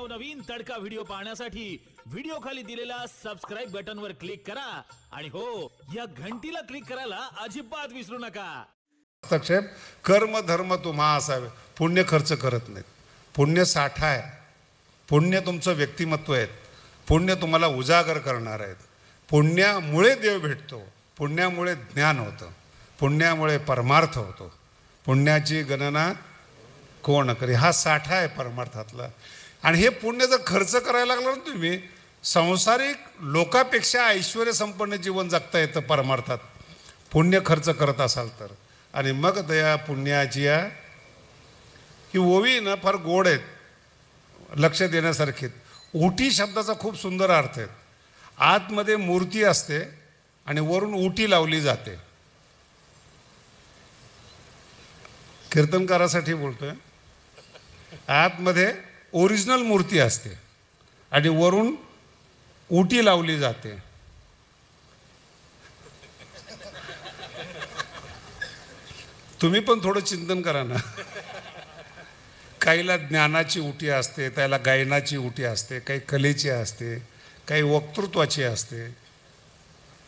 नवनवीन तडका व्हिडिओ पाहण्यासाठी व्हिडिओ खाली दिलेल्या सबस्क्राइब बटन वर क्लिक करा आणि हो या घंटीला क्लिक करायला अजिबात विसरू नका। हस्तक्षेप कर्म धर्म तुम्हा असावे, पुण्य खर्च करत नाहीत। पुण्य साठा आहे, पुण्य तुमचं व्यक्तिमत्व आहे, पुण्य तुम्हाला उजागर करणार आहेत। पुण्यामुळे देव भेटतो, पुण्यामुळे ज्ञान होतं, पुण्यामुळे परमार्थ होतो। पुण्याची गणना कोण करी, हा साठा आहे परमार्थातला। आणि हे पुण्य जर खर्च करायला लागला ना तुम्ही, सांसारिक लोकापेक्षा ऐश्वर्य संपन्न जीवन जगता येतं परमार्थात, पुण्य खर्च करत असाल तर। आणि मग दया पुण्याची ही ओवी ना फार गोड आहेत, लक्ष देण्यासारखी। उटी शब्दाचा खूप सुंदर अर्थ आहे। आतमध्ये मूर्ती असते आणि वरून उटी लावली जाते। कीर्तनकारासाठी बोलतोय, आतमध्ये ओरिजिनल मूर्ती असते आणि वरून उटी लावली जाते। तुम्ही पण थोडं चिंतन करा ना। काहीला ज्ञानाची उटी असते, त्याला गायनाची उटी असते, काही कलेची असते, काही वक्तृत्वाची असते।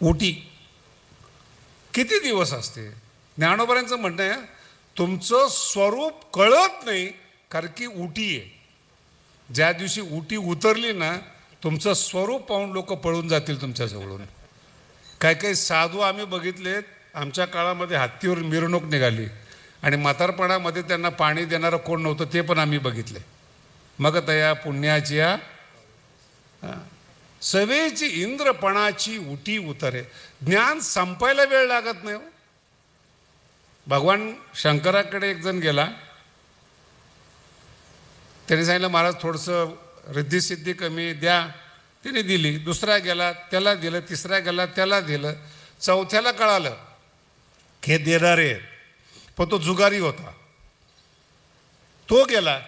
उटी किती दिवस असते? ज्ञानोबांचं म्हणणं आहे, तुमचं स्वरूप कळत नाही कारण की उटी आहे। ज्या दिवशी उटी उतरली ना, तुमचं स्वरूप पाहून लोक पळून जातील तुमच्याजवळून। काही साधू आम्ही बघितलेत, आमच्या काळामध्ये हत्तीवर मिरवणूक निघाली आणि म्हातारपणामध्ये त्यांना पाणी देणारं कोण नव्हतं, ते पण आम्ही बघितले। मग तया पुण्याची सवेची इंद्रपणाची उटी उतरे। ज्ञान संपायला वेळ लागत नाही। भगवान शंकराकडे एक जण गेला, त्याने सांगितलं महाराज थोडंसं रिद्धिसिद्धी कमी द्या, तिने दिली। दुसरा गेला त्याला दिलं, तिसरा गेला त्याला दिलं, चौथ्याला कळालं हे देणारे, पण तो जुगारी होता। तो गेला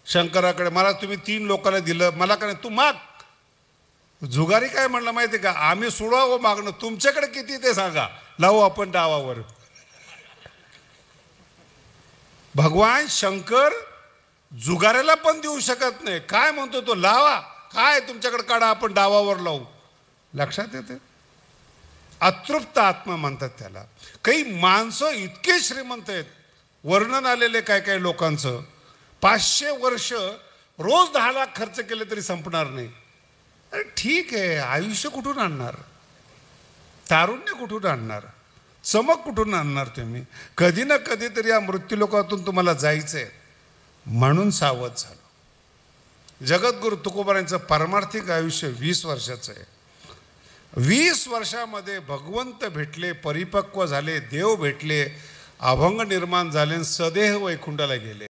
शंकराकडे, महाराज तुम्ही 3 लोकांना दिलं, मला काय तू माग। जुगारी काय म्हणलं माहिती का, आम्ही सोडावं मागणं, तुमच्याकडे किती ते सांगा, लावू आपण डावावर। भगवान शंकर जुगाऱ्याला पण देऊ शकत नाही, काय म्हणतो तो, लावा काय तुमच्याकडे काढा आपण डावावर लावू। लक्षात येते? अतृप्त आत्मा म्हणतात त्याला। काही माणसं इतके श्रीमंत आहेत, वर्णन आलेले काय लोकांचं, 500 वर्ष रोज 10 लाख खर्च केले तरी संपणार नाही। अरे ठीक आहे, आयुष्य कुठून आणणार, तारुण्य कुठून आणणार, चमक कुठून आणणार तुम्ही? कधी ना कधीतरी या मृत्यूलोकातून तुम्हाला जायचं आहे, म्हणून सावध झालो। जगद्गुरु तुकोबारांचं परमार्थिक आयुष्य 20 वर्षाचं आहे। 20 वर्षामध्ये भगवंत भेटले, परिपक्व झाले, देव भेटले, अभंग निर्माण झाले, सदेह वैकुंठाला गेले।